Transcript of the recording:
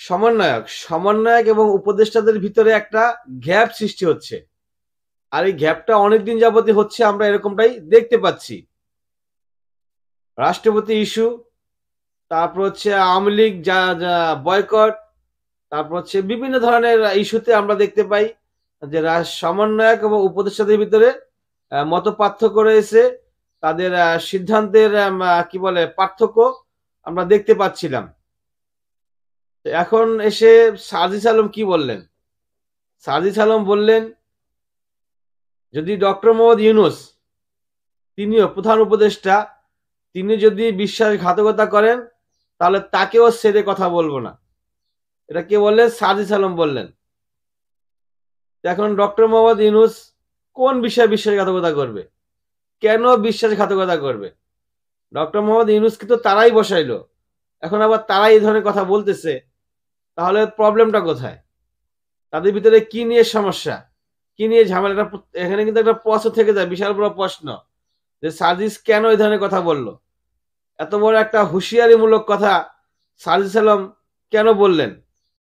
সমন্বয়ক এবং উপদেষ্টাদের ভিতরে একটা গ্যাপ সৃষ্টি হচ্ছে। আর এই গ্যাপটা অনেকদিন যাবতই হচ্ছে, আমরা এরকমটাই দেখতে পাচ্ছি। রাষ্ট্রপতি ইস্যু, তারপর হচ্ছে আওয়ামী লীগ যা যা বয়কট, তারপর হচ্ছে বিভিন্ন ধরনের ইস্যুতে আমরা দেখতে পাই যে সমন্বয়ক এবং উপদেষ্টাদের ভিতরে মত পার্থক্য রয়েছে। তাদের সিদ্ধান্তের কি বলে পার্থক্য আমরা দেখতে পাচ্ছিলাম। এখন এসে সাজিদ আলম কি বললেন? সাজিদ আলম বললেন, যদি ডক্টর মোহাম্মদ ইউনূস, তিনিও প্রধান উপদেষ্টা, তিনি যদি বিশ্বাসঘাতকতা করেন তাহলে তাকেও ছেড়ে কথা বলবো না। এটা কে বললেন? সাজিদ আলম বললেন। এখন ডক্টর মোহাম্মদ ইউনূস কোন বিষয়ে বিশ্বাসঘাতকতা করবে? কেন বিশ্বাসঘাতকতা করবে? ডক্টর মোহাম্মদ ইউনূসকে তো তারাই বসাইলো, এখন আবার তারাই এই ধরনের কথা বলতেছে, তাহলে প্রবলেমটা কোথায়? তাদের ভিতরে কি নিয়ে সমস্যা, কি নিয়ে ঝামেলাটা? এখানে কিন্তু একটা প্রশ্ন থেকে যায়, বিশাল বড় প্রশ্ন, যে সার্জিস কেন এই ধরনের কথা বলল, এত বড় একটা হুঁশিয়ারিমূলক কথা সার্জিস আলম কেন বললেন?